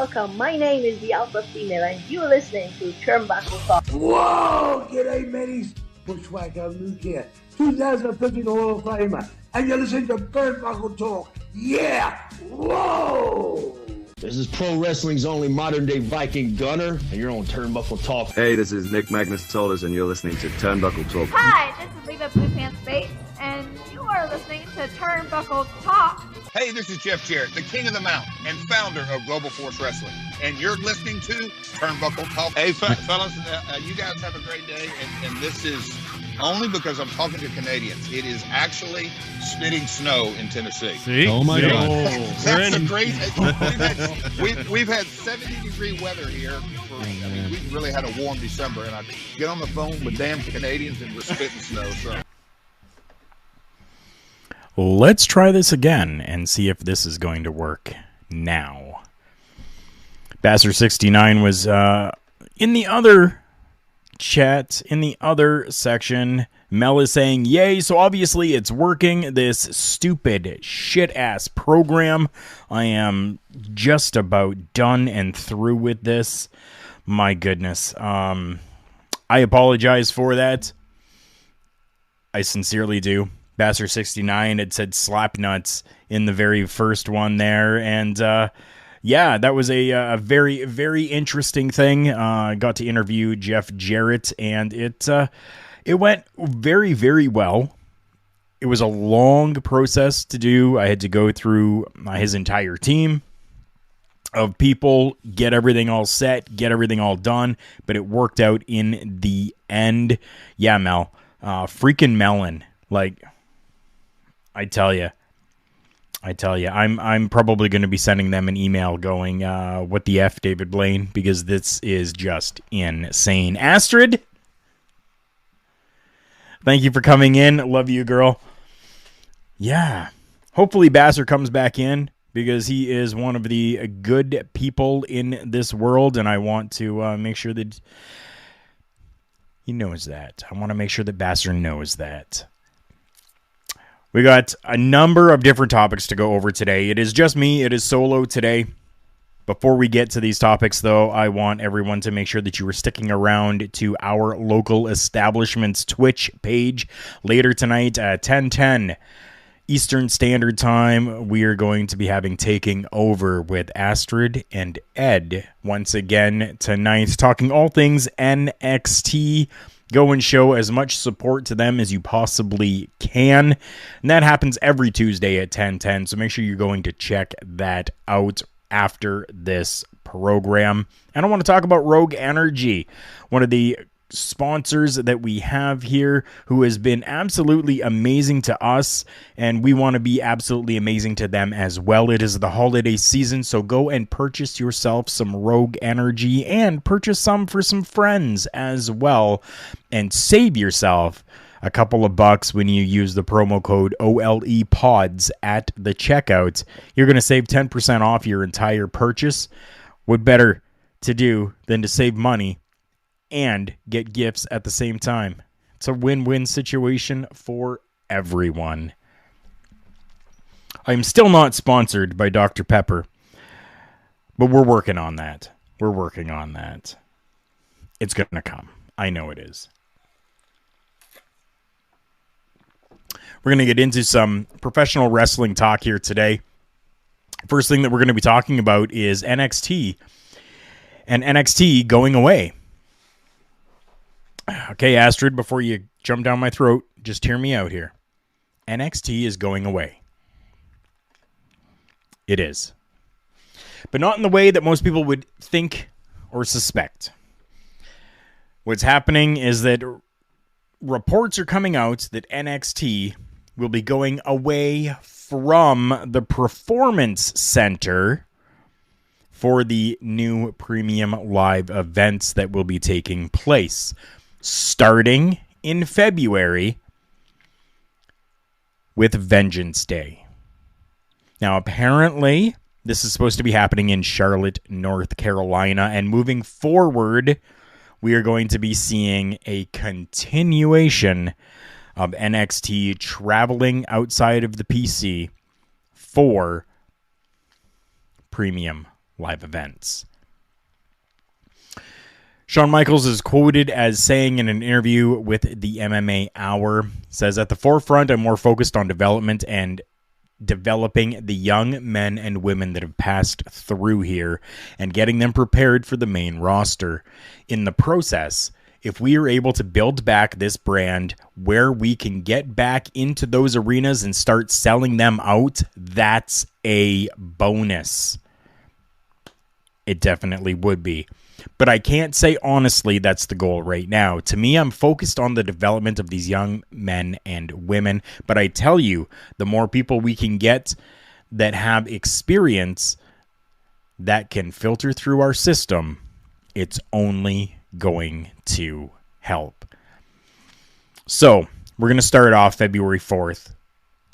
welcome. My name is the Alpha Female, and you're listening to Turnbuckle Talk. Whoa! G'day, mateys. Bushwhacker Luke here, 2015 Hall of Famer, and you're listening to Turnbuckle Talk. Yeah! Whoa! This is pro wrestling's only modern-day Viking Gunner, and you're on Turnbuckle Talk. Hey, this is Nick Magnus Tollers, and you're listening to Turnbuckle Talk. Hi, this is Leva Blue Pants Bates, and you are listening to Turnbuckle Talk. Hey, this is Jeff Jarrett, the king of the mountain and founder of Global Force Wrestling, and you're listening to Turnbuckle Talk. Hey, fellas, you guys have a great day, and this is only because I'm talking to Canadians. It is actually spitting snow in Tennessee. See? Oh my God! That's a great. We've had 70-degree weather here. We really had a warm December, and I get on the phone with damn Canadians and we're spitting snow. So let's try this again and see if this is going to work now. Basser69 was in the other chat, in the other section. Mel is saying, yay, so obviously it's working, this stupid shit-ass program. I am just about done and through with this. My goodness. I apologize for that. I sincerely do. Basser69 had said slap nuts in the very first one there, and yeah, that was a very, very interesting thing. I got to interview Jeff Jarrett, and it went very, very well. It was a long process to do. I had to go through his entire team of people, get everything all set, get everything all done, but it worked out in the end. Yeah, Mel, freaking melon. Like, I tell you, I'm probably going to be sending them an email going, what the F, David Blaine, because this is just insane. Astrid, thank you for coming in. Love you, girl. Yeah, hopefully Basser comes back in because he is one of the good people in this world, and I want to make sure that he knows that. I want to make sure that Basser knows that. We got a number of different topics to go over today. It is just me. It is solo today. Before we get to these topics, though, I want everyone to make sure that you are sticking around to our local establishment's Twitch page. Later tonight at 10:10 Eastern Standard Time, we are going to be having Taking Over with Astrid and Ed once again tonight, talking all things NXT. Go and show as much support to them as you possibly can. And that happens every Tuesday at 10:10. So make sure you're going to check that out after this program. And I want to talk about Rogue Energy, one of the sponsors that we have here who has been absolutely amazing to us, and we want to be absolutely amazing to them as well. It is the holiday season, so go and purchase yourself some Rogue Energy and purchase some for some friends as well, and save yourself a couple of bucks when you use the promo code OLEPODS at the checkout. You're going to save 10% off your entire purchase. What better to do than to save money and get gifts at the same time? It's a win-win situation for everyone. I'm still not sponsored by Dr. Pepper, but we're working on that. It's going to come. I know it is. We're going to get into some professional wrestling talk here today. First thing that we're going to be talking about is NXT and NXT going away. Okay, Astrid, before you jump down my throat, just hear me out here. NXT is going away. It is. But not in the way that most people would think or suspect. What's happening is that reports are coming out that NXT will be going away from the Performance Center for the new premium live events that will be taking place starting in February with Vengeance Day. Now, apparently, this is supposed to be happening in Charlotte, North Carolina, and moving forward, we are going to be seeing a continuation of NXT traveling outside of the PC for premium live events. Shawn Michaels is quoted as saying in an interview with the MMA Hour, says, "At the forefront, I'm more focused on development and developing the young men and women that have passed through here and getting them prepared for the main roster. In the process, if we are able to build back this brand where we can get back into those arenas and start selling them out, that's a bonus." It definitely would be. But I can't say honestly that's the goal right now. To me, I'm focused on the development of these young men and women. But I tell you, the more people we can get that have experience that can filter through our system, it's only going to help. So, we're going to start off February 4th,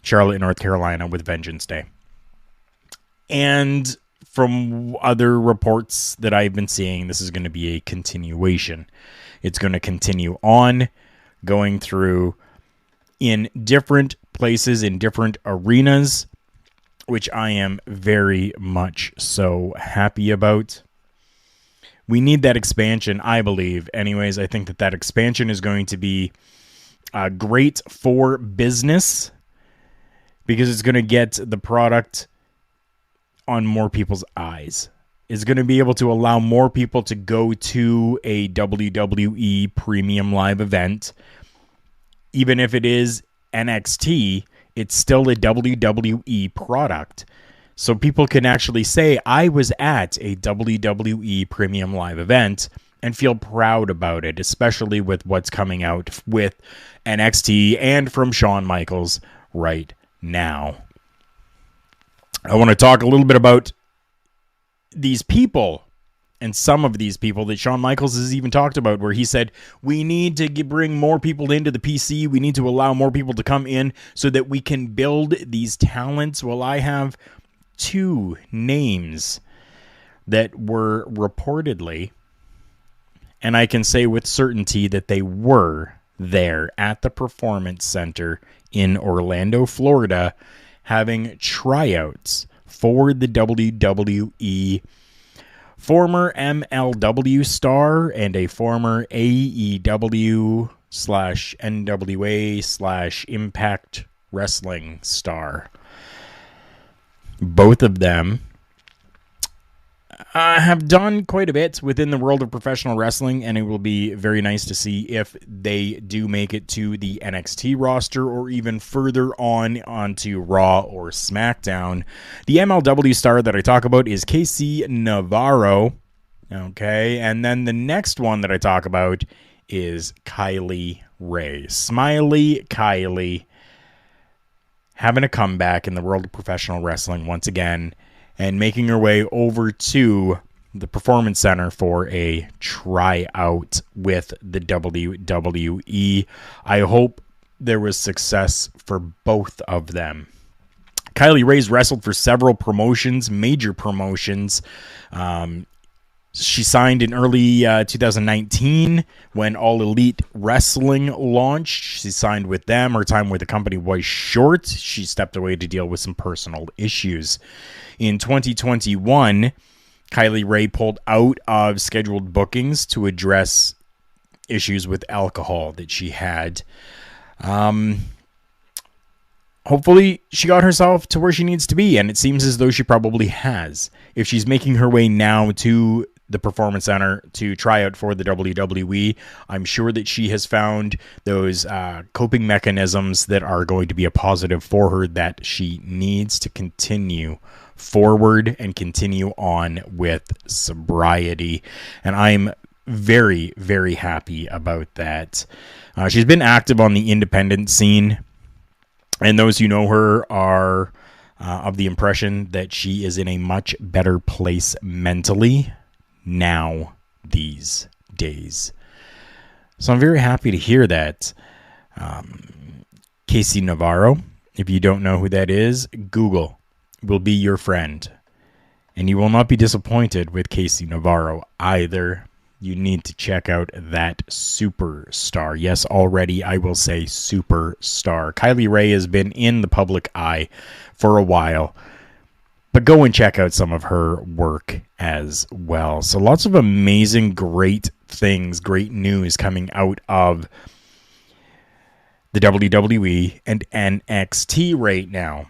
Charlotte, North Carolina, with Vengeance Day. And from other reports that I've been seeing, this is going to be a continuation. It's going to continue on, going through in different places, in different arenas, which I am very much so happy about. We need that expansion, I believe. Anyways, I think that expansion is going to be great for business because it's going to get the product on more people's eyes. Is going to be able to allow more people to go to a WWE premium live event. Even if it is NXT, it's still a WWE product. So people can actually say, I was at a WWE premium live event and feel proud about it, especially with what's coming out with NXT and from Shawn Michaels right now. I want to talk a little bit about these people and some of these people that Shawn Michaels has even talked about, where he said, we need to bring more people into the PC. We need to allow more people to come in so that we can build these talents. Well, I have 2 names that were reportedly, and I can say with certainty that they were there at the Performance Center in Orlando, Florida, having tryouts for the WWE, former MLW star and a former AEW/NWA/Impact Wrestling star. Both of them have done quite a bit within the world of professional wrestling, and it will be very nice to see if they do make it to the NXT roster or even further onto Raw or SmackDown. The MLW star that I talk about is Casey Navarro. Okay, and then the next one that I talk about is Kylie Ray. Smiley Kylie having a comeback in the world of professional wrestling once again, and making her way over to the Performance Center for a tryout with the WWE. I hope there was success for both of them. Kylie Ray's wrestled for several promotions, major promotions. She signed in early 2019 when All Elite Wrestling launched. She signed with them. Her time with the company was short. She stepped away to deal with some personal issues. In 2021, Kylie Ray pulled out of scheduled bookings to address issues with alcohol that she had. Hopefully, she got herself to where she needs to be, and it seems as though she probably has. If she's making her way now to the Performance Center to try out for the WWE, I'm sure that she has found those coping mechanisms that are going to be a positive for her that she needs to continue forward and continue on with sobriety. And I'm very, very happy about that. She's been active on the independent scene, and those who know her are of the impression that she is in a much better place mentally now these days. So I'm very happy to hear that. Casey Navarro, if you don't know who that is, Google will be your friend. And you will not be disappointed with Casey Navarro either. You need to check out that superstar. Yes, already I will say superstar. Kylie Ray has been in the public eye for a while, But go and check out some of her work as well. So lots of amazing, great things, great news coming out of the WWE and NXT right now.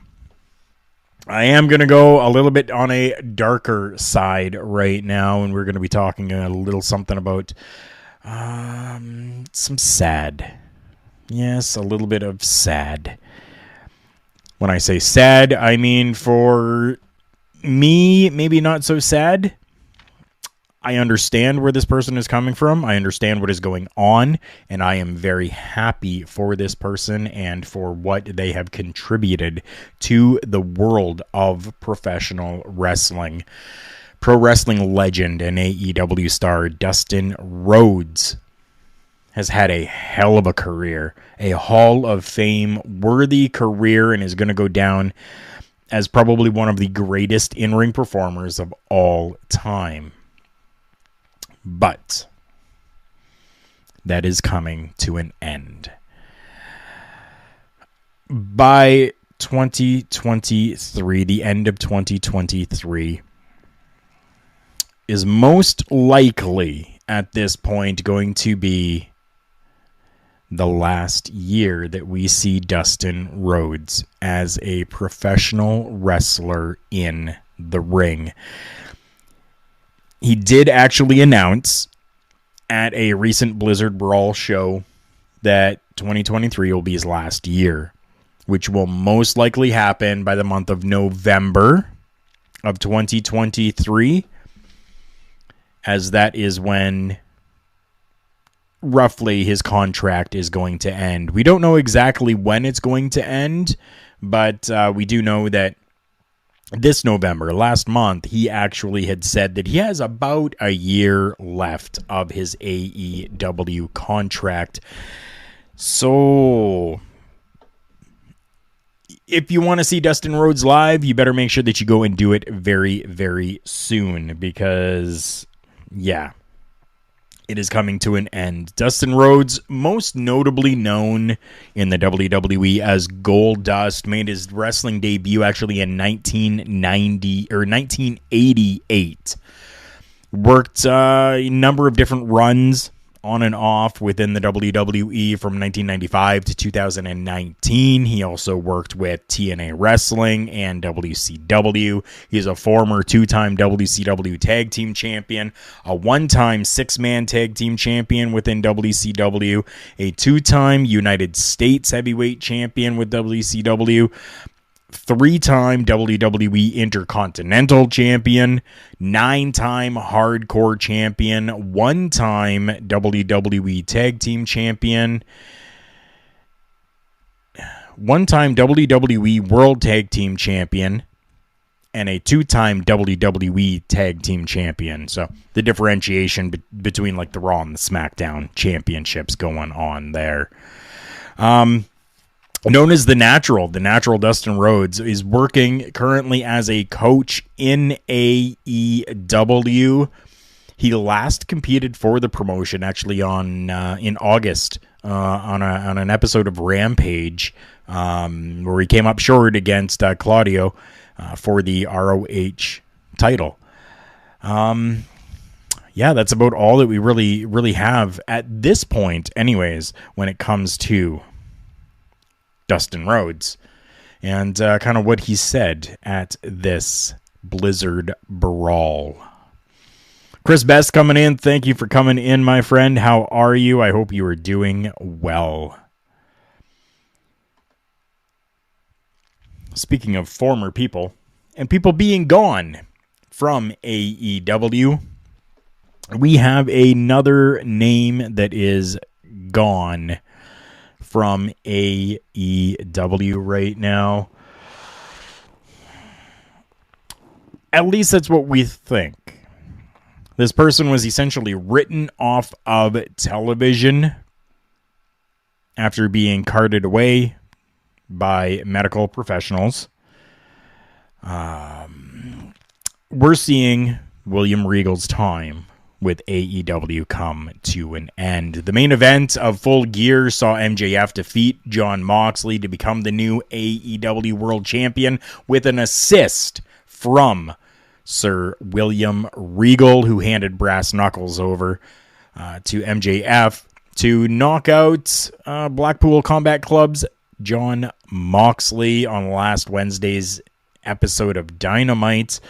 I am going to go a little bit on a darker side right now, and we're going to be talking a little something about some sad. Yes, a little bit of sad. When I say sad, I mean for me, maybe not so sad. I understand where this person is coming from. I understand what is going on, and I am very happy for this person and for what they have contributed to the world of professional wrestling. Pro wrestling legend and AEW star Dustin Rhodes has had a hell of a career, a Hall of Fame worthy career, and is going to go down as probably one of the greatest in-ring performers of all time. But that is coming to an end. By 2023, the end of 2023, is most likely at this point going to be the last year that we see Dustin Rhodes as a professional wrestler in the ring. He did actually announce at a recent Blizzard Brawl show that 2023 will be his last year, which will most likely happen by the month of November of 2023, as that is when roughly his contract is going to end. We don't know exactly when it's going to end, but we do know that this November, last month, he actually had said that he has about a year left of his AEW contract. So if you want to see Dustin Rhodes live, you better make sure that you go and do it very, very soon, because, yeah, it is coming to an end. Dustin Rhodes, most notably known in the WWE as Goldust, made his wrestling debut actually in 1988. Worked a number of different runs on and off within the WWE from 1995 to 2019. He also worked with TNA Wrestling and WCW. He's a former two-time WCW Tag Team Champion, a one-time six-man Tag Team Champion within WCW, a two-time United States Heavyweight Champion with WCW, three-time WWE Intercontinental Champion, nine-time Hardcore Champion, one-time WWE Tag Team Champion, one-time WWE World Tag Team Champion, and a two-time WWE Tag Team Champion. So the differentiation between like the Raw and the SmackDown championships going on there. Known as the Natural Dustin Rhodes is working currently as a coach in AEW. He last competed for the promotion actually on in August on an episode of Rampage, where he came up short against Claudio for the ROH title. Yeah, that's about all that we really have at this point, anyways, when it comes to Dustin Rhodes, and kind of what he said at this Blizzard Brawl. Chris Best coming in. Thank you for coming in, my friend. How are you? I hope you are doing well. Speaking of former people, and people being gone from AEW, we have another name that is gone from AEW right now. At least that's what we think. This person was essentially written off of television after being carted away by medical professionals. We're seeing William Regal's time with AEW come to an end. The main event of Full Gear saw MJF defeat Jon Moxley to become the new AEW World Champion with an assist from Sir William Regal, who handed brass knuckles over to MJF to knock out Blackpool Combat Club's John Moxley on last Wednesday's episode of Dynamite.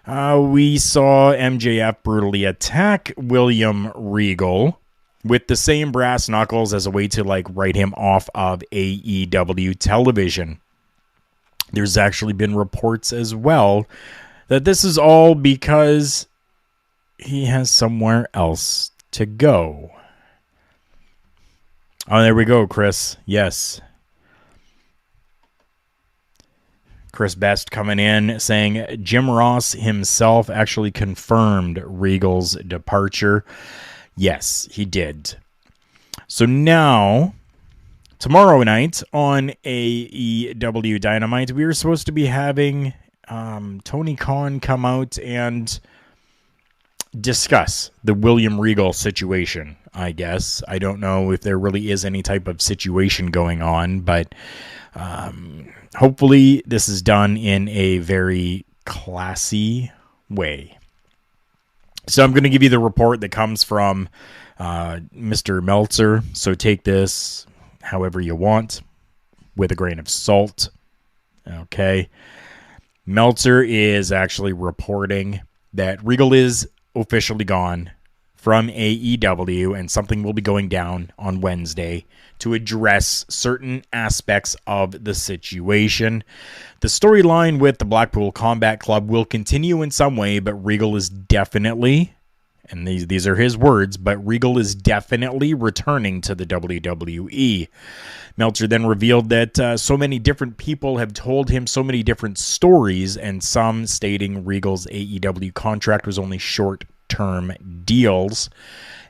We saw MJF brutally attack William Regal with the same brass knuckles as a way to write him off of AEW television. There's actually been reports as well that this is all because he has somewhere else to go. Oh, there we go, Chris. Yes. Chris Best coming in saying Jim Ross himself actually confirmed Regal's departure. Yes, he did. So now, tomorrow night on AEW Dynamite, we were supposed to be having Tony Khan come out and discuss the William Regal situation, I guess. I don't know if there really is any type of situation going on, but hopefully this is done in a very classy way. So I'm going to give you the report that comes from Mr. Meltzer. So take this however you want, with a grain of salt. Okay. Meltzer is actually reporting that Regal is officially gone from AEW, and something will be going down on Wednesday to address certain aspects of the situation. The storyline with the Blackpool Combat Club will continue in some way, but Regal is definitely, and these are his words, but Regal is definitely returning to the WWE. Meltzer then revealed that so many different people have told him so many different stories, and some stating Regal's AEW contract was only short-term deals,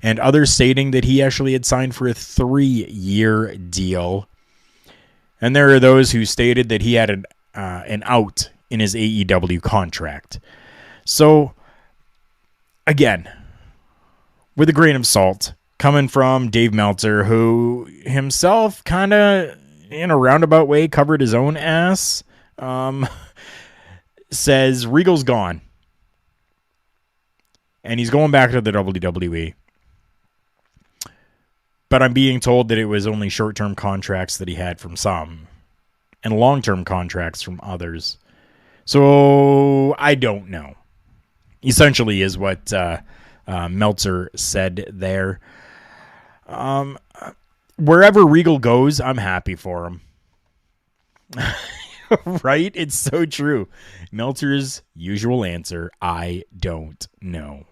and others stating that he actually had signed for a 3-year deal. And there are those who stated that he had an out in his AEW contract. So, again, with a grain of salt, coming from Dave Meltzer, who himself kind of, in a roundabout way, covered his own ass, says Regal's gone. And he's going back to the WWE. But I'm being told that it was only short-term contracts that he had from some, and long-term contracts from others. So, I don't know. Essentially is what Meltzer said there. Wherever Regal goes, I'm happy for him. Right? It's so true. Meltzer's usual answer, I don't know.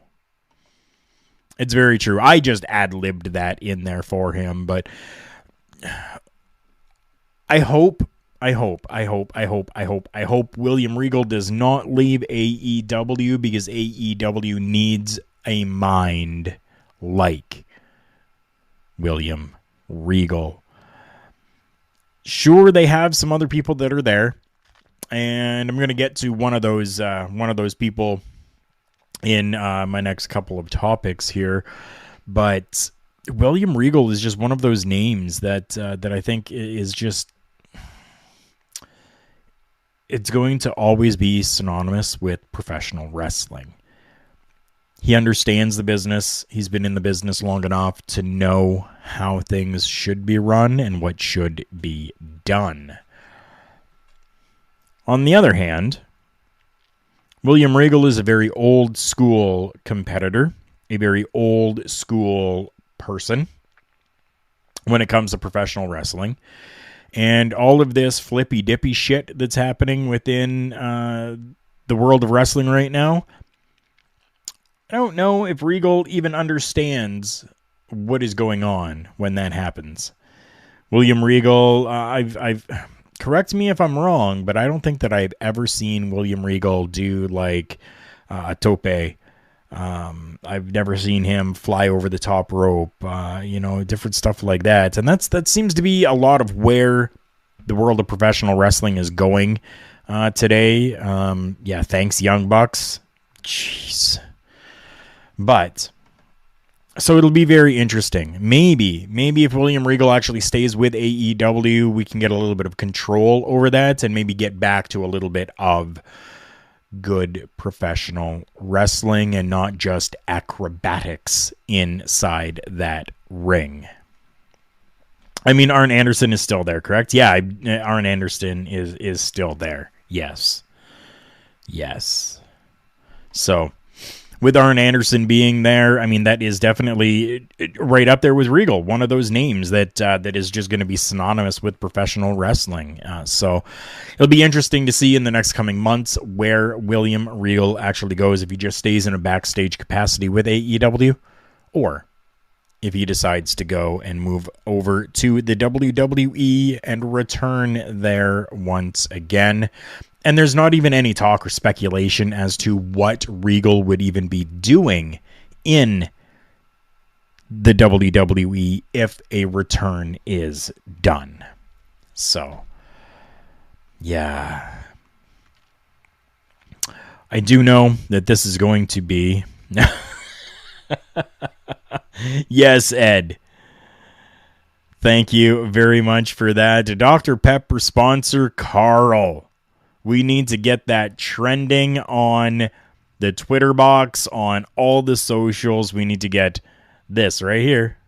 It's very true. I just ad-libbed that in there for him, but I hope William Regal does not leave AEW, because AEW needs a mind like William Regal. Sure, they have some other people that are there, and I'm going to get to one of those people in my next couple of topics here, but William Regal is just one of those names that I think is just, it's going to always be synonymous with professional wrestling. He understands the business. He's been in the business long enough to know how things should be run and what should be done. On the other hand, William Regal is a very old school competitor, a very old school person when it comes to professional wrestling. And all of this flippy-dippy shit that's happening within the world of wrestling right now, I don't know if Regal even understands what is going on when that happens. William Regal, I've correct me if I'm wrong, but I don't think that I've ever seen William Regal do like a tope. I've never seen him fly over the top rope, different stuff like that. And that seems to be a lot of where the world of professional wrestling is going today. Thanks, Young Bucks. Jeez. But so it'll be very interesting. Maybe if William Regal actually stays with AEW, we can get a little bit of control over that and maybe get back to a little bit of good professional wrestling and not just acrobatics inside that ring. I mean, Arn Anderson is still there, correct? Yeah, Arn Anderson is still there. Yes. So, with Arn Anderson being there, I mean, that is definitely right up there with Regal, one of those names that is just going to be synonymous with professional wrestling. So, it'll be interesting to see in the next coming months where William Regal actually goes, if he just stays in a backstage capacity with AEW, or if he decides to go and move over to the WWE and return there once again. And there's not even any talk or speculation as to what Regal would even be doing in the WWE if a return is done. So, yeah. I do know that this is going to be... Yes, Ed. Thank you very much for that. Dr. Pepper sponsor Carl. We need to get that trending on the Twitter box, on all the socials. We need to get this right here.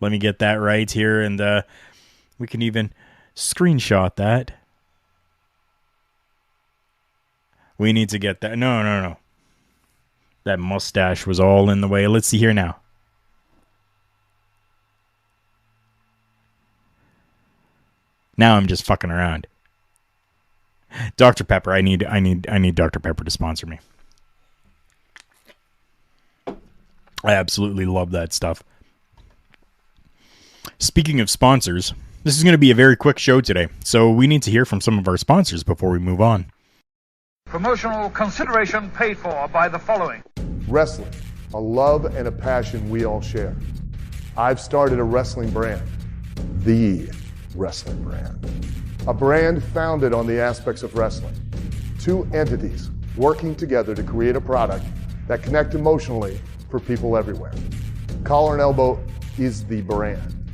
Let me get that right here, and we can even screenshot that. We need to get that. No. That mustache was all in the way. Let's see here now. Now I'm just fucking around. Dr. Pepper, I need Dr. Pepper to sponsor me. I absolutely love that stuff. Speaking of sponsors, this is going to be a very quick show today, so we need to hear from some of our sponsors before we move on. Promotional consideration paid for by the following. Wrestling, a love and a passion we all share. I've started a wrestling brand, the wrestling brand. A brand founded on the aspects of wrestling. Two entities working together to create a product that connect emotionally for people everywhere. Collar and Elbow is the brand.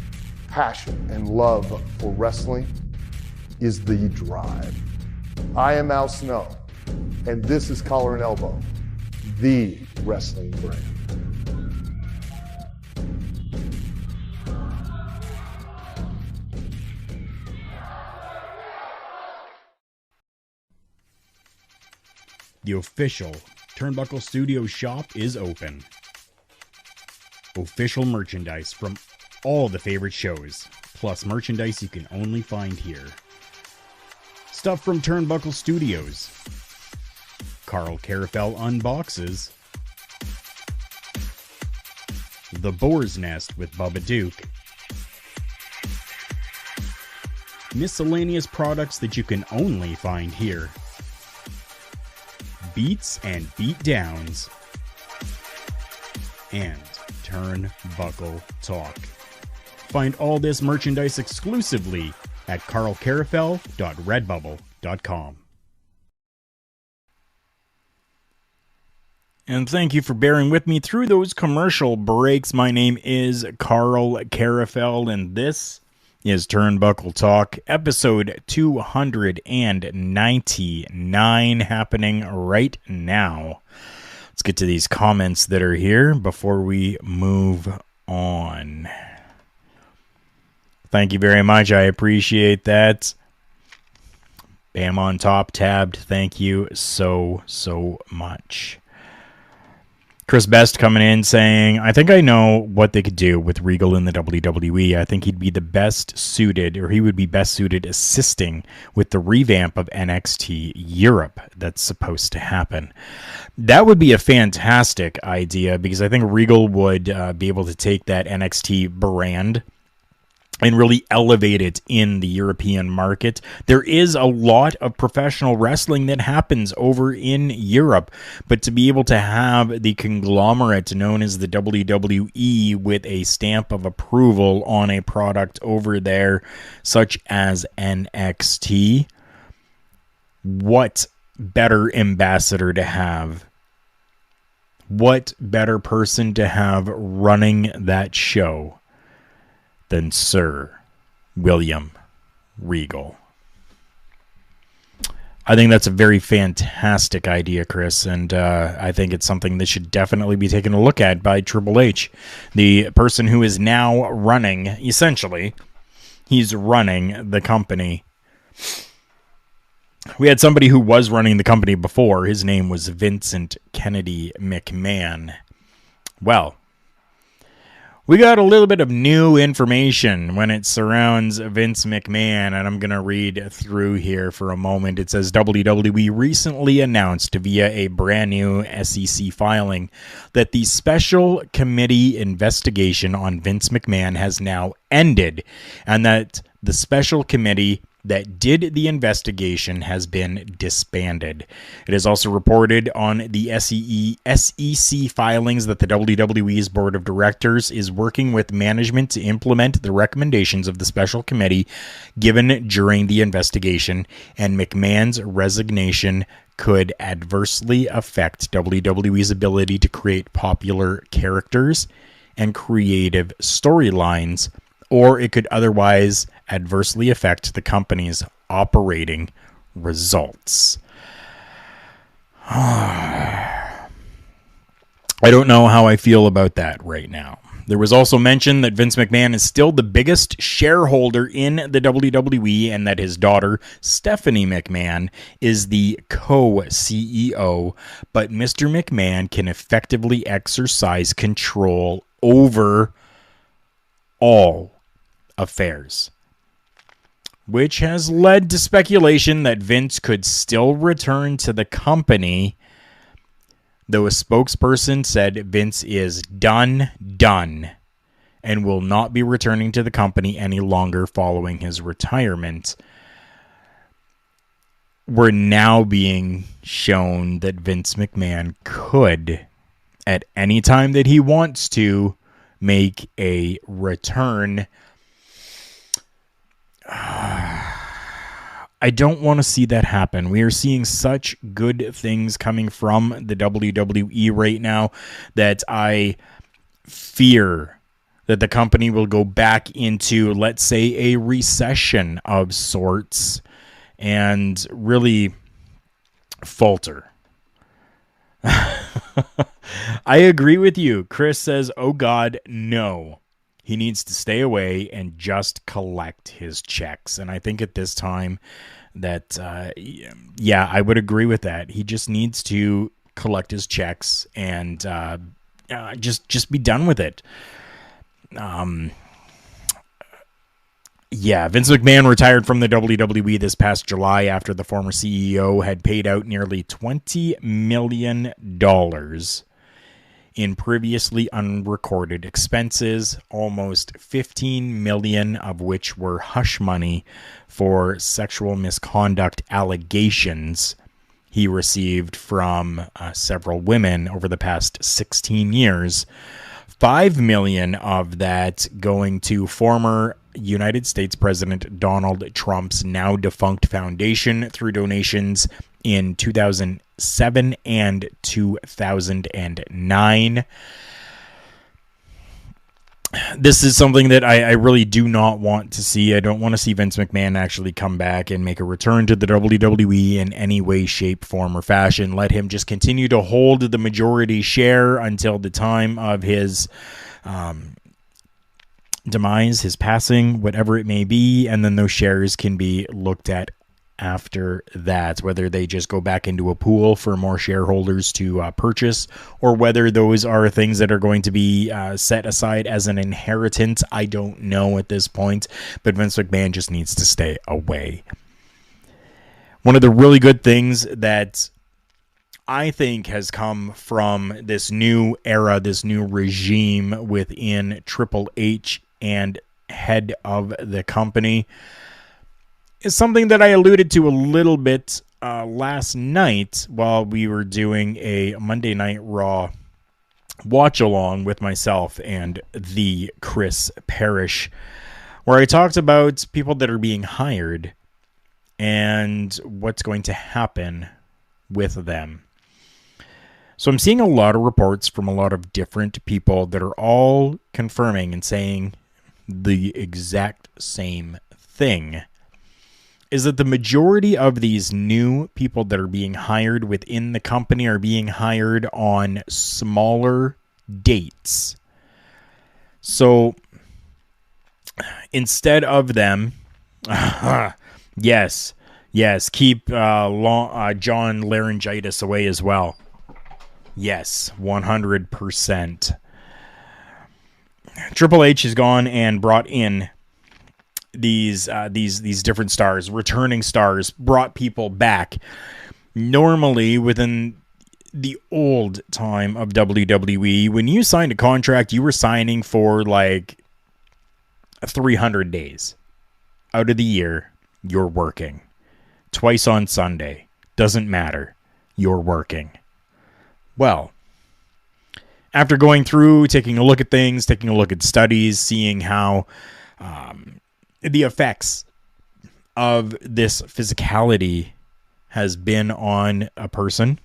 Passion and love for wrestling is the drive. I am Al Snow, and this is Collar and Elbow, the wrestling brand. The official Turnbuckle Studio shop is open. Official merchandise from all the favorite shows, plus merchandise you can only find here. Stuff from Turnbuckle Studios. Carl Carafel unboxes. The Boar's Nest with Bubba Duke. Miscellaneous products that you can only find here. Beats and Beatdowns. And Turnbuckle Talk. Find all this merchandise exclusively at carlcarafel.redbubble.com. And thank you for bearing with me through those commercial breaks. My name is Carl Carafel, and this is Turnbuckle Talk, episode 299, happening right now. Let's get to these comments that are here before we move on. Thank you very much. I appreciate that. Bam on top, tabbed. Thank you so much. Chris Best coming in saying, I think I know what they could do with Regal in the WWE. I think he'd be the best suited, or he would be best suited assisting with the revamp of NXT Europe that's supposed to happen. That would be a fantastic idea, because I think Regal would be able to take that NXT brand and really elevate it in the European market. There is a lot of professional wrestling that happens over in Europe, but to be able to have the conglomerate known as the WWE with a stamp of approval on a product over there, such as NXT, what better ambassador to have? What better person to have running that show than Sir William Regal? I think that's a very fantastic idea, Chris, and I think it's something that should definitely be taken a look at by Triple H. The person who is now running, essentially, he's running the company. We had somebody who was running the company before. His name was Vincent Kennedy McMahon. Well, we got a little bit of new information when it surrounds Vince McMahon, and I'm going to read through here for a moment. It says WWE recently announced via a brand new SEC filing that the special committee investigation on Vince McMahon has now ended, and that the special committee that did the investigation has been disbanded. It is also reported on the SEC filings that the WWE's board of directors is working with management to implement the recommendations of the special committee given during the investigation, and McMahon's resignation could adversely affect WWE's ability to create popular characters and creative storylines, or it could otherwise adversely affect the company's operating results. I don't know how I feel about that right now. There was also mention that Vince McMahon is still the biggest shareholder in the WWE and that his daughter, Stephanie McMahon, is the co-CEO, but Mr. McMahon can effectively exercise control over all affairs, which has led to speculation that Vince could still return to the company, though a spokesperson said Vince is done, and will not be returning to the company any longer following his retirement. We're now being shown that Vince McMahon could, at any time that he wants to, make a return. I don't want to see that happen. We are seeing such good things coming from the WWE right now that I fear that the company will go back into, let's say, a recession of sorts and really falter. I agree with you. Chris says, oh God, no. He needs to stay away and just collect his checks. And I think at this time that, I would agree with that. He just needs to collect his checks and just be done with it. Vince McMahon retired from the WWE this past July after the former CEO had paid out nearly $20 million in previously unrecorded expenses, almost $15 million of which were hush money for sexual misconduct allegations he received from several women over the past 16 years. $5 million of that going to former United States President Donald Trump's now defunct foundation through donations in 2007 and 2009. This is something that I really do not want to see. I don't want to see Vince McMahon actually come back and make a return to the WWE in any way, shape, form, or fashion. Let him just continue to hold the majority share until the time of his demise, his passing, whatever it may be, and then those shares can be looked at after that, whether they just go back into a pool for more shareholders to purchase, or whether those are things that are going to be set aside as an inheritance. I don't know at this point, but Vince McMahon just needs to stay away. One of the really good things that I think has come from this new era, this new regime within Triple H and head of the company, is something that I alluded to a little bit last night while we were doing a Monday Night Raw watch along with myself and the Chris Parrish, where I talked about people that are being hired and what's going to happen with them. So I'm seeing a lot of reports from a lot of different people that are all confirming and saying the exact same thing. is that the majority of these new people that are being hired within the company are being hired on smaller dates. So instead of them, yes, keep John Laryngitis away as well. Yes, 100%. Triple H has gone and brought in these different stars, returning stars, brought people back. Normally, within the old time of WWE, when you signed a contract, you were signing for like 300 days out of the year. You're working twice on Sunday. Doesn't matter. You're working. Well, after going through, taking a look at things, taking a look at studies, seeing how the effects of this physicality has been on a person,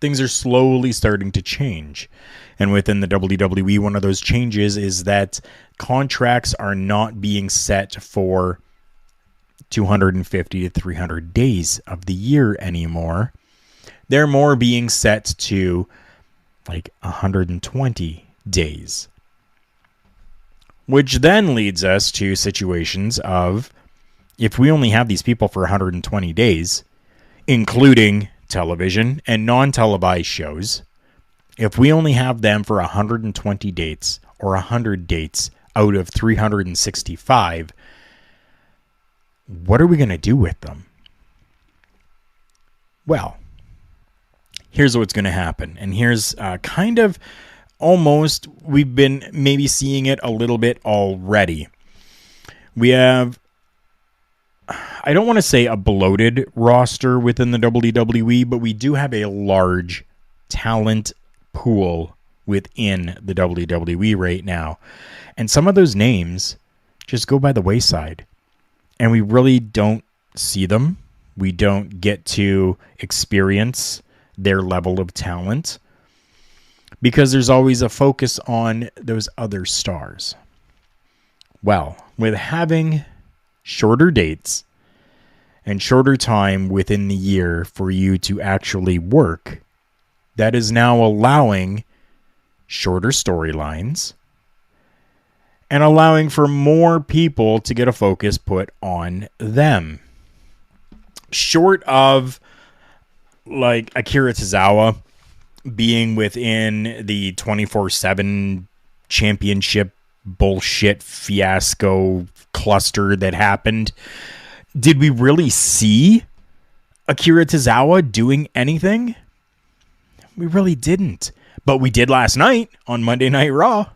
things are slowly starting to change. And within the WWE, one of those changes is that contracts are not being set for 250 to 300 days of the year anymore. They're more being set to like 120 days. Which then leads us to situations of, if we only have these people for 120 days, including television and non-televised shows, if we only have them for 120 dates or 100 dates out of 365, what are we going to do with them? Well, here's what's going to happen. And here's kind of almost, we've been maybe seeing it a little bit already. We have, I don't want to say a bloated roster within the WWE, but we do have a large talent pool within the WWE right now. And some of those names just go by the wayside. And we really don't see them. We don't get to experience their level of talent, because there's always a focus on those other stars. Well, with having shorter dates and shorter time within the year for you to actually work, that is now allowing shorter storylines and allowing for more people to get a focus put on them. Short of like Akira Tozawa being within the 24/7 championship bullshit fiasco cluster that happened, did we really see Akira Tozawa doing anything? We really didn't. But we did last night on Monday Night Raw.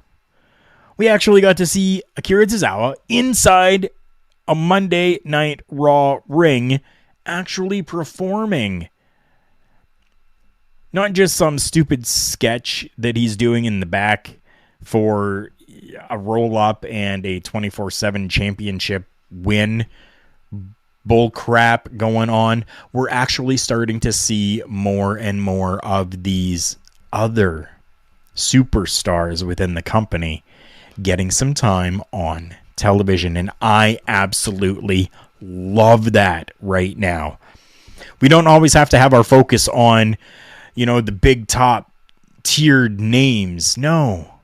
We actually got to see Akira Tozawa inside a Monday Night Raw ring actually performing. Not just some stupid sketch that he's doing in the back for a roll-up and a 24/7 championship win bull crap going on. We're actually starting to see more and more of these other superstars within the company getting some time on television, and I absolutely love that right now. We don't always have to have our focus on, the big top tiered names. No,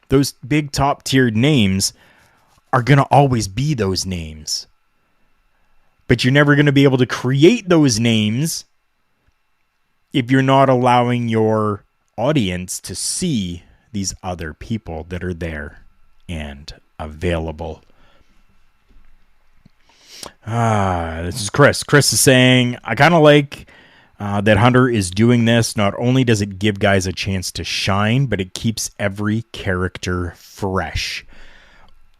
those big top tiered names are going to always be those names. But you're never going to be able to create those names if you're not allowing your audience to see these other people that are there and available. This is Chris. Chris is saying, I kind of like that Hunter is doing this. Not only does it give guys a chance to shine, but it keeps every character fresh.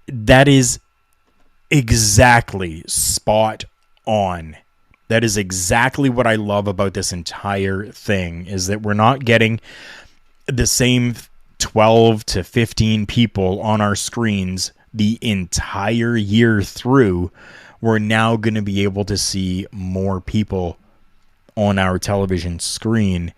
That is exactly spot on. That is exactly what I love about this entire thing, is that we're not getting the same 12 to 15 people on our screens the entire year through. We're now going to be able to see more people on our television screen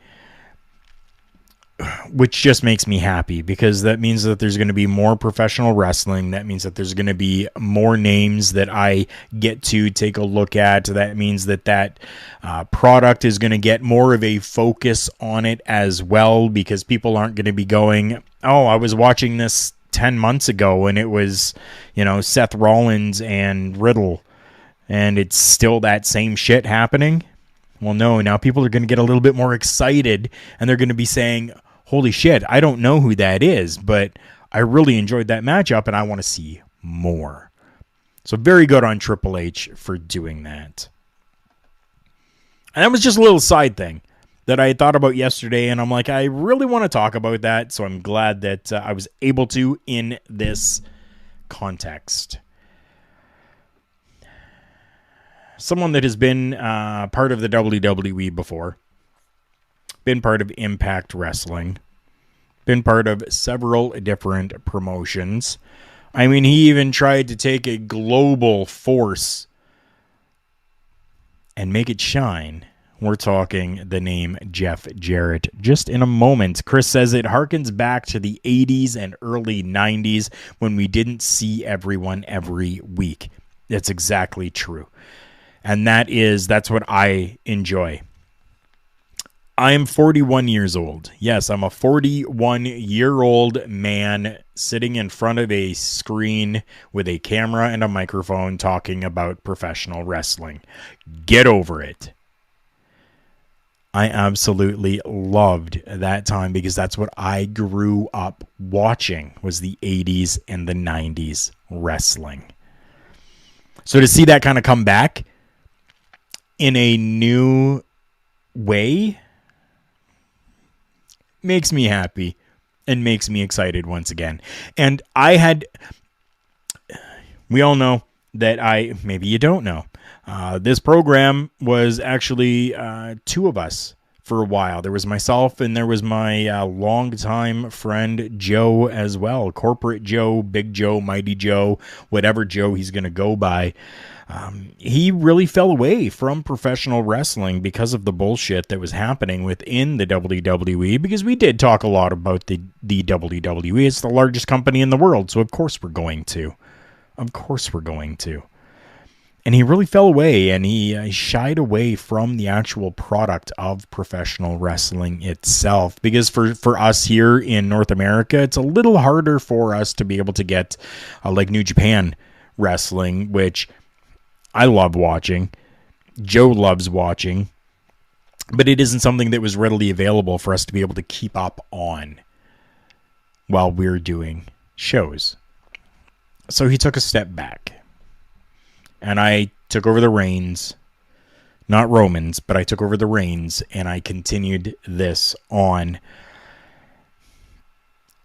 which just makes me happy, because that means that there's going to be more professional wrestling. That means that there's going to be more names that I get to take a look at. That means that product is going to get more of a focus on it as well, because people aren't going to be going, oh, I was watching this 10 months ago and it was, Seth Rollins and Riddle, and it's still that same shit happening. Well, no, now people are going to get a little bit more excited, and they're going to be saying, holy shit, I don't know who that is, but I really enjoyed that matchup and I want to see more. So very good on Triple H for doing that. And that was just a little side thing that I had thought about yesterday, and I'm like, I really want to talk about that, so I'm glad that I was able to in this context. Someone that has been part of the WWE before, been part of Impact Wrestling, been part of several different promotions. I mean, he even tried to take a global force and make it shine. We're talking the name Jeff Jarrett just in a moment. Chris says it harkens back to the 80s and early 90s when we didn't see everyone every week. That's exactly true. And that's what I enjoy. I'm 41 years old. Yes, I'm a 41-year-old man sitting in front of a screen with a camera and a microphone talking about professional wrestling. Get over it. I absolutely loved that time, because that's what I grew up watching, was the 80s and the 90s wrestling. So to see that kind of come back in a new way makes me happy and makes me excited once again. And we all know that maybe you don't know, this program was actually two of us for a while. There was myself and there was my longtime friend Joe as well. Corporate Joe, Big Joe, Mighty Joe, whatever Joe he's going to go by. He really fell away from professional wrestling because of the bullshit that was happening within the WWE, because we did talk a lot about the WWE. It's the largest company in the world, so of course we're going to. And he really fell away, and he shied away from the actual product of professional wrestling itself, because for us here in North America, it's a little harder for us to be able to get like New Japan wrestling, which I love watching. Joe loves watching. But it isn't something that was readily available for us to be able to keep up on while we're doing shows. So he took a step back. And I took over the reins. Not Romans, but I took over the reins, and I continued this on.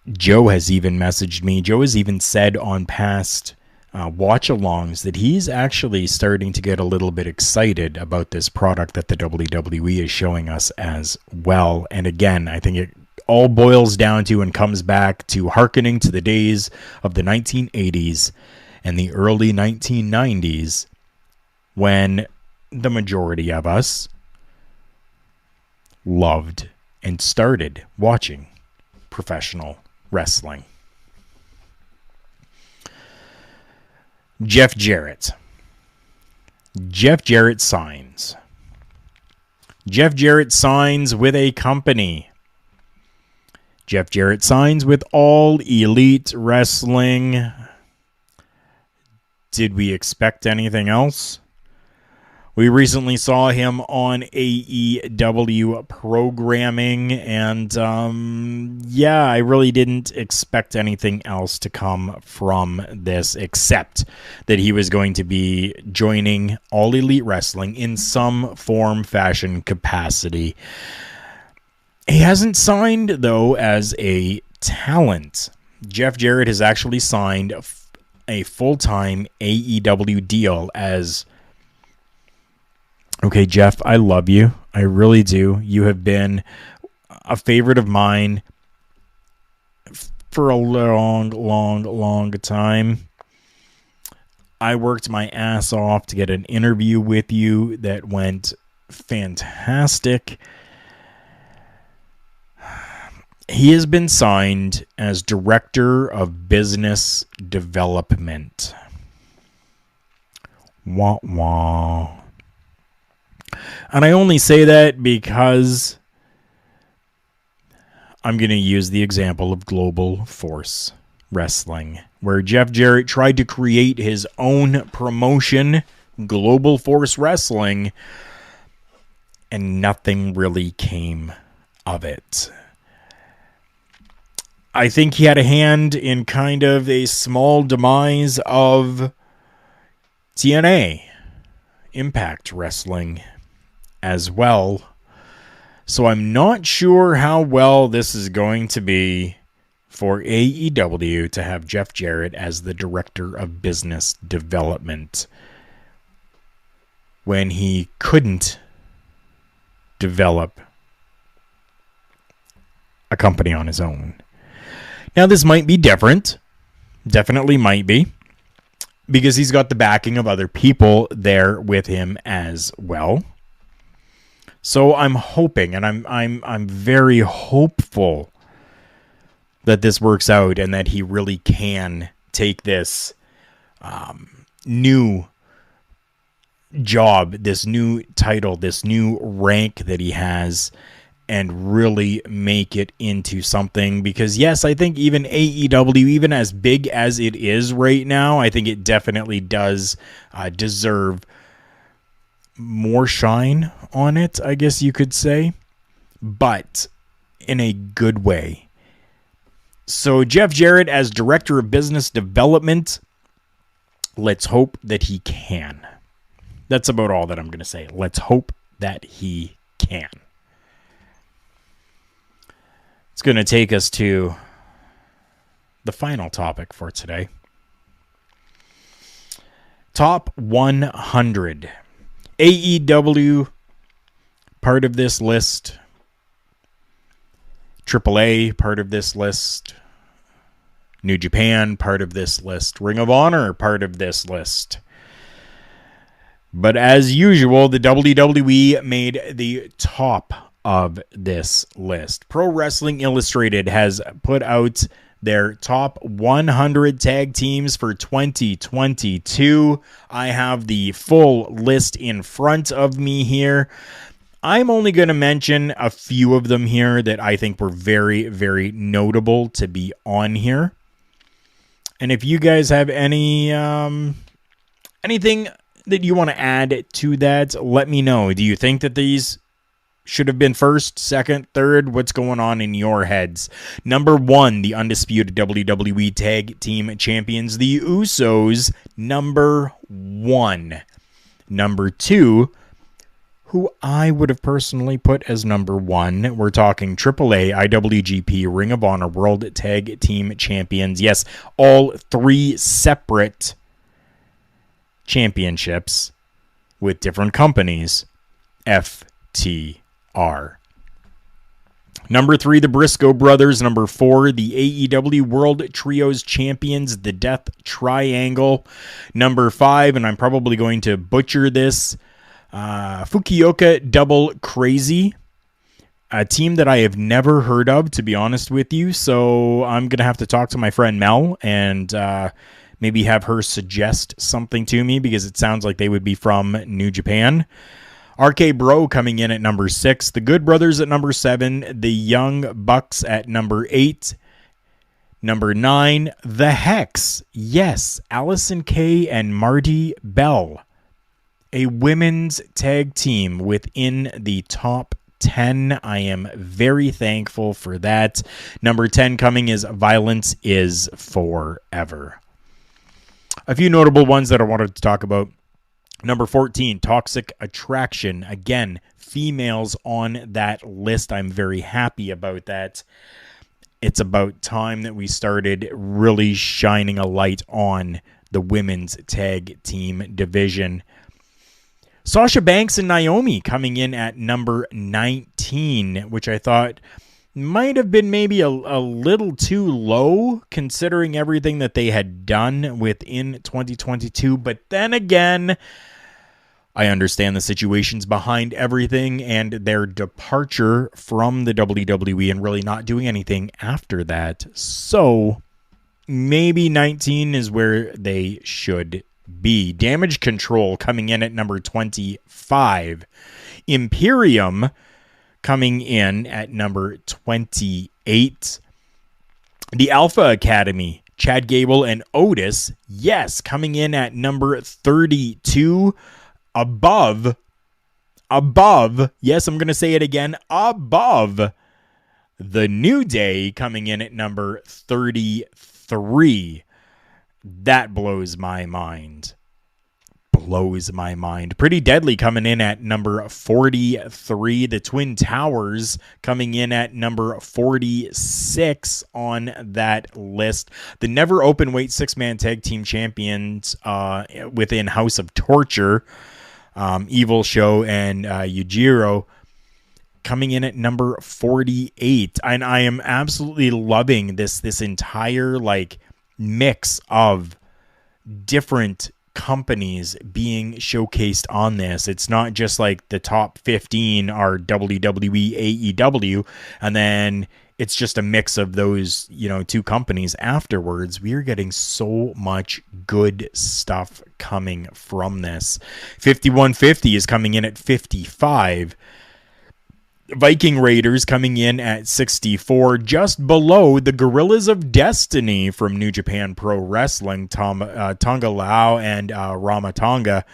Joe has even messaged me. Joe has even said on past watch-alongs that he's actually starting to get a little bit excited about this product that the WWE is showing us as well. And again, I think it all boils down to and comes back to hearkening to the days of the 1980s and the early 1990s, when the majority of us loved and started watching professional wrestling. Jeff Jarrett. Jeff Jarrett signs. Jeff Jarrett signs with a company. Jeff Jarrett signs with All Elite Wrestling. Did we expect anything else? We recently saw him on AEW programming, and I really didn't expect anything else to come from this, except that he was going to be joining All Elite Wrestling in some form, fashion, capacity. He hasn't signed, though, as a talent. Jeff Jarrett has actually signed a full-time AEW deal as... Okay, Jeff, I love you. I really do. You have been a favorite of mine for a long time. I worked my ass off to get an interview with you that went fantastic. He has been signed as Director of Business Development. Wah, wah. And I only say that because I'm going to use the example of Global Force Wrestling, where Jeff Jarrett tried to create his own promotion, Global Force Wrestling, and nothing really came of it. I think he had a hand in kind of a small demise of TNA, Impact Wrestling, as well. So I'm not sure how well this is going to be for AEW to have Jeff Jarrett as the Director of Business Development when he couldn't develop a company on his own. Now, this might be different. Definitely might be. Because he's got the backing of other people there with him as well. So I'm hoping, and I'm very hopeful that this works out and that he really can take this new job, this new title, this new rank that he has, and really make it into something. Because yes, I think even AEW, even as big as it is right now, I think it definitely does deserve more shine on it, I guess you could say, but in a good way. So Jeff Jarrett as Director of Business Development, let's hope that he can. That's about all that I'm going to say. Let's hope that he can. It's going to take us to the final topic for today. Top 100. AEW, part of this list. AAA, part of this list. New Japan, part of this list. Ring of Honor, part of this list. But as usual, the WWE made the top of this list. Pro Wrestling Illustrated has put out their top 100 tag teams for 2022. I have the full list in front of me here. I'm only going to mention a few of them here that I think were very, very notable to be on here. And if you guys have any anything that you want to add to that, let me know. Do you think that these should have been first, second, third? What's going on in your heads? Number 1, the undisputed WWE Tag Team Champions, the Usos. Number 1. Number 2, who I would have personally put as number 1. We're talking AAA, IWGP, Ring of Honor, World Tag Team Champions. Yes, all 3 separate championships with different companies. FTR. Number 3, the Briscoe Brothers. Number 4, the AEW World Trios Champions, the Death Triangle. Number 5, and I'm probably going to butcher this, Fukuoka Double Crazy, a team that I have never heard of, to be honest with you. So I'm going to have to talk to my friend Mel and maybe have her suggest something to me, because it sounds like they would be from New Japan. RK Bro coming in at number 6. The Good Brothers at number 7. The Young Bucks at number 8. Number 9, The Hex. Yes, Allison Kay and Marty Bell. A women's tag team within the top 10. I am very thankful for that. Number 10 coming is Violence is Forever. A few notable ones that I wanted to talk about. Number 14, Toxic Attraction. Again, females on that list. I'm very happy about that. It's about time that we started really shining a light on the women's tag team division. Sasha Banks and Naomi coming in at number 19, which I thought might have been maybe a little too low considering everything that they had done within 2022. But then again, I understand the situations behind everything and their departure from the WWE and really not doing anything after that. So maybe 19 is where they should be. Damage Control coming in at number 25. Imperium coming in at number 28. The Alpha Academy, Chad Gable and Otis, yes, coming in at number 32. Above, yes, I'm going to say it again, above the New Day coming in at number 33. That blows my mind. Pretty Deadly coming in at number 43. The Twin Towers coming in at number 46 on that list. The Never Openweight 6-man tag team champions within House of Torture, Evil Show and Yujiro, coming in at number 48. And I am absolutely loving this entire mix of different companies being showcased on this. It's not just like the top 15 are WWE, AEW, and then it's just a mix of those, two companies afterwards. We are getting so much good stuff coming from this. 5150 is coming in at 55. Viking Raiders coming in at 64, just below the Gorillas of Destiny from New Japan Pro Wrestling, Tonga Lao and Rama Tonga.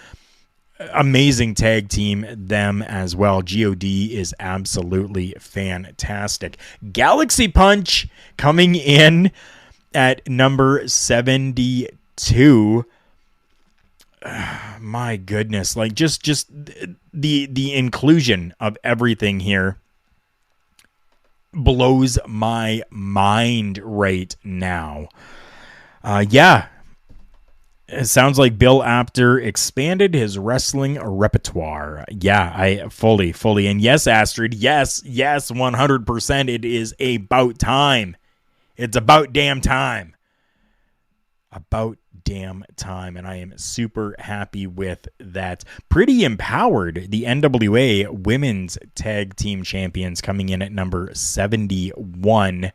Amazing tag team, them as well. GOD is absolutely fantastic. Galaxy Punch coming in at number 72. My goodness, just the inclusion of everything here blows my mind right now. It sounds like Bill Apter expanded his wrestling repertoire. Yeah, I fully. And yes, Astrid, yes, 100%. It is about time. It's about damn time. About damn time, and I am super happy with that. Pretty Empowered, the NWA Women's Tag Team Champions, coming in at number 71.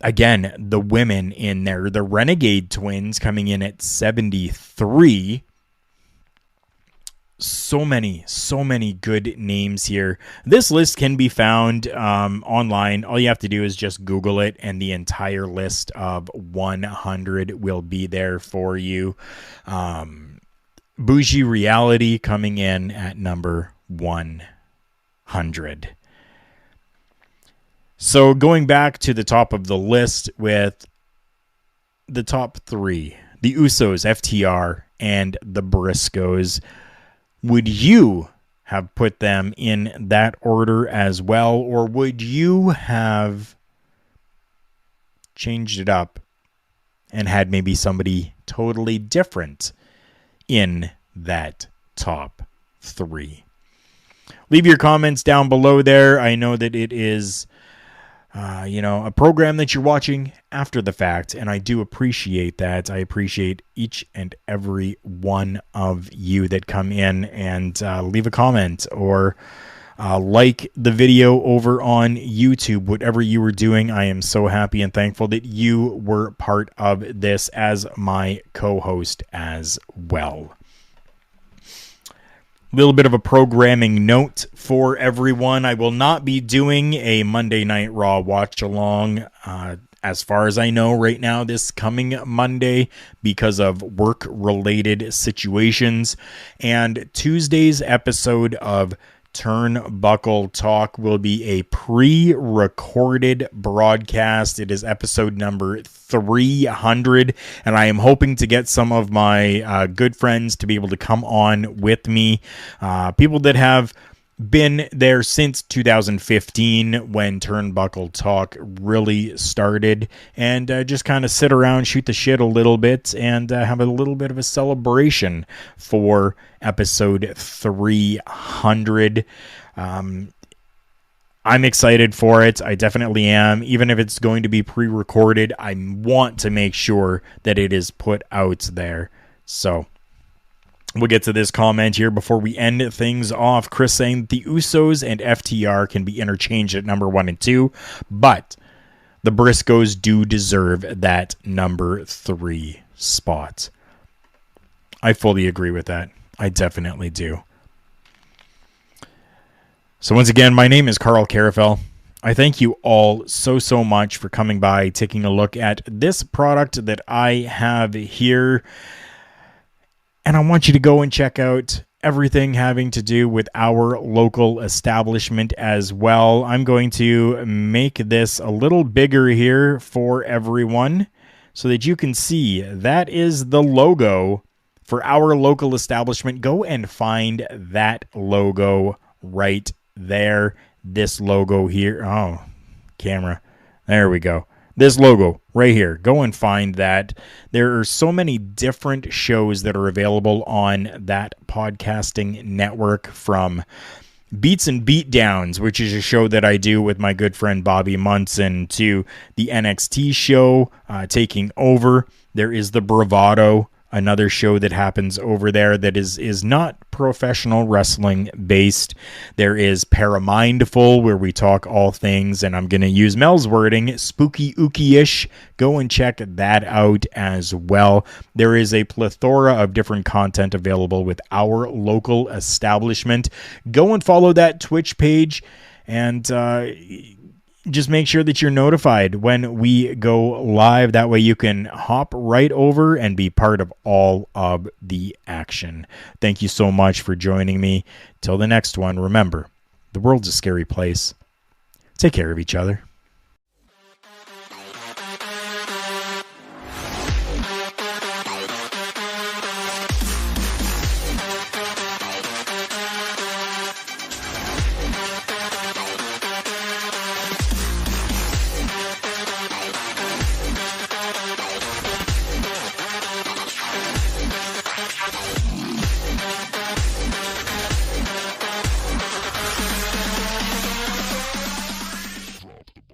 Again, the women in there. The Renegade Twins coming in at 73. So many good names here. This list can be found online. All you have to do is just Google it, and the entire list of 100 will be there for you. Bougie Reality coming in at number 100. So going back to the top of the list with the top three, the Usos, FTR, and the Briscoes. Would you have put them in that order as well, or would you have changed it up and had maybe somebody totally different in that top three? Leave your comments down below there. I know that it is a program that you're watching after the fact, and I do appreciate that. I appreciate each and every one of you that come in and leave a comment or like the video over on YouTube. Whatever you were doing, I am so happy and thankful that you were part of this as my co-host as well. Little bit of a programming note for everyone. I will not be doing a Monday Night Raw watch along as far as I know right now this coming Monday because of work related situations, and Tuesday's episode of Turnbuckle Talk will be a pre-recorded broadcast. It is episode number 300, and I am hoping to get some of my good friends to be able to come on with me. People that have been there since 2015 when Turnbuckle Talk really started, and just kind of sit around, shoot the shit a little bit, and have a little bit of a celebration for episode 300. I'm excited for it. I definitely am. Even if it's going to be pre-recorded, I want to make sure that it is put out there. So We'll get to this comment here before we end things off. Chris saying that the Usos and FTR can be interchanged at number 1 and 2, but the Briscoes do deserve that number 3 spot. I fully agree with that. I definitely do. So once again, my name is Carl Carafel. I thank you all so much for coming by, taking a look at this product that I have here. And I want you to go and check out everything having to do with our local establishment as well. I'm going to make this a little bigger here for everyone so that you can see that is the logo for our local establishment. Go and find that logo right there. This logo here. Oh, camera. There we go. This logo right here. Go and find that. There are so many different shows that are available on that podcasting network, from Beats and Beatdowns, which is a show that I do with my good friend Bobby Munson, to the NXT show taking over. There is the Bravado, another show that happens over there that is not professional wrestling based. There is Paramindful, where we talk all things, and I'm going to use Mel's wording, spooky ooky-ish. Go and check that out as well. There is a plethora of different content available with our local establishment. Go and follow that Twitch page, and just make sure that you're notified when we go live. That way you can hop right over and be part of all of the action. Thank you so much for joining me. Till the next one, remember, the world's a scary place. Take care of each other.